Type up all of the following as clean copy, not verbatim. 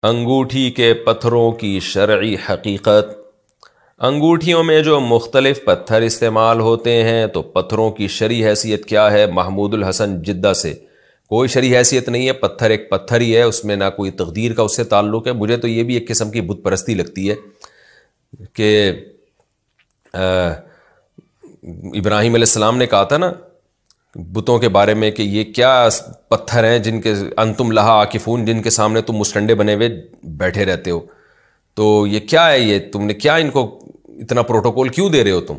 انگوٹھی کے پتھروں کی شرعی حقیقت۔ انگوٹھیوں میں جو مختلف پتھر استعمال ہوتے ہیں تو پتھروں کی شرعی حیثیت کیا ہے؟ محمود الحسن جدہ سے۔ کوئی شرعی حیثیت نہیں ہے، پتھر ایک پتھر ہی ہے، اس میں نہ کوئی تقدیر کا اس سے تعلق ہے۔ مجھے تو یہ بھی ایک قسم کی بت پرستی لگتی ہے کہ ابراہیم علیہ السلام نے کہا تھا نا بتوں کے بارے میں کہ یہ کیا پتھر ہیں جن کے انتم لہا عاکفون، جن کے سامنے تم مستنڈے بنے ہوئے بیٹھے رہتے ہو، تو یہ کیا ہے؟ یہ تم نے کیا ان کو اتنا پروٹوکول کیوں دے رہے ہو تم؟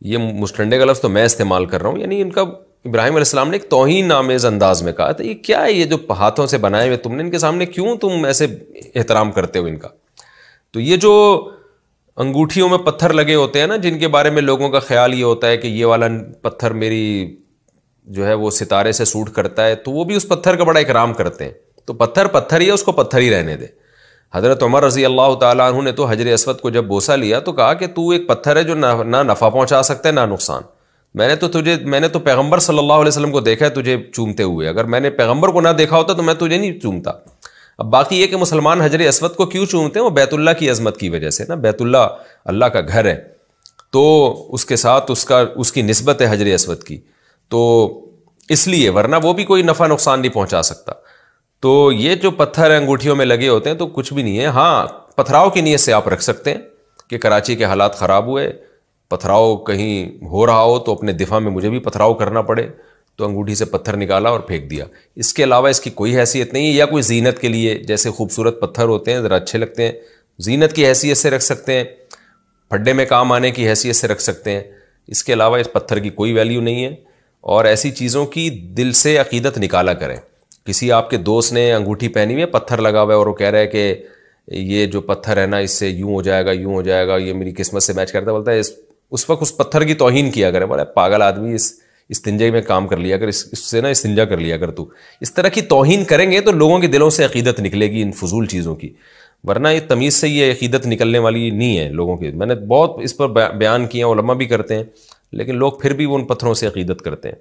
یہ مستنڈے کا لفظ تو میں استعمال کر رہا ہوں، یعنی ان کا ابراہیم علیہ السلام نے ایک توہین آمیز انداز میں کہا تھا یہ کیا ہے؟ یہ جو ہاتھوں سے بنائے ہوئے تم نے ان کے سامنے کیوں تم ایسے احترام کرتے ہو ان کا؟ تو یہ جو انگوٹھیوں میں پتھر لگے ہوتے ہیں نا، جن کے بارے میں لوگوں کا خیال یہ ہوتا ہے کہ یہ والا پتھر میری جو ہے وہ ستارے سے سوٹ کرتا ہے، تو وہ بھی اس پتھر کا بڑا اکرام کرتے ہیں۔ تو پتھر پتھر ہی ہے، اس کو پتھر ہی رہنے دے۔ حضرت عمر رضی اللہ تعالیٰ عنہ نے تو حجر اسود کو جب بوسہ لیا تو کہا کہ تو ایک پتھر ہے جو نہ نفع پہنچا سکتا ہے نہ نقصان۔ میں نے تو پیغمبر صلی اللہ علیہ وسلم کو دیکھا ہے تجھے چومتے ہوئے، اگر میں نے پیغمبر کو نہ دیکھا ہوتا تو میں تجھے نہیں چومتا۔ اب باقی یہ کہ مسلمان حجر اسود کو کیوں چومتے ہیں؟ وہ بیت اللہ کی عظمت کی وجہ سے نا، بیت اللہ اللہ کا گھر ہے، تو اس کے ساتھ اس کی نسبت ہے حجر اسود کی، تو اس لیے، ورنہ وہ بھی کوئی نفع نقصان نہیں پہنچا سکتا۔ تو یہ جو پتھر انگوٹھیوں میں لگے ہوتے ہیں تو کچھ بھی نہیں ہے۔ ہاں، پتھراؤ کی نیت سے آپ رکھ سکتے ہیں کہ کراچی کے حالات خراب ہوئے، پتھراؤ کہیں ہو رہا ہو تو اپنے دفاع میں مجھے بھی پتھراؤ کرنا پڑے، تو انگوٹھی سے پتھر نکالا اور پھینک دیا۔ اس کے علاوہ اس کی کوئی حیثیت نہیں ہے، یا کوئی زینت کے لیے، جیسے خوبصورت پتھر ہوتے ہیں ذرا اچھے لگتے ہیں، زینت کی حیثیت سے رکھ سکتے ہیں، پھڈے میں کام آنے کی حیثیت سے رکھ سکتے ہیں۔ اس کے علاوہ اس پتھر کی کوئی ویلیو نہیں ہے۔ اور ایسی چیزوں کی دل سے عقیدت نکالا کریں۔ کسی آپ کے دوست نے انگوٹھی پہنی ہوئی ہے، پتھر لگا ہوا ہے، اور وہ کہہ رہا ہے کہ یہ جو پتھر ہے نا اس سے یوں ہو جائے گا یوں ہو جائے گا، یہ میری قسمت سے میچ کرتا ہے، بولتا ہے اس وقت اس پتھر کی توہین کیا کرے، بولے پاگل آدمی، استنجے میں کام کر لیا کر، اس سے نا استنجا کر لیا کر۔ تو اس طرح کی توہین کریں گے تو لوگوں کے دلوں سے عقیدت نکلے گی ان فضول چیزوں کی، ورنہ یہ تمیز سے یہ عقیدت نکلنے والی نہیں ہے لوگوں کی۔ میں نے بہت اس پر بیان کیا، علماء بھی کرتے ہیں، لیکن لوگ پھر بھی ان پتھروں سے عقیدت کرتے ہیں۔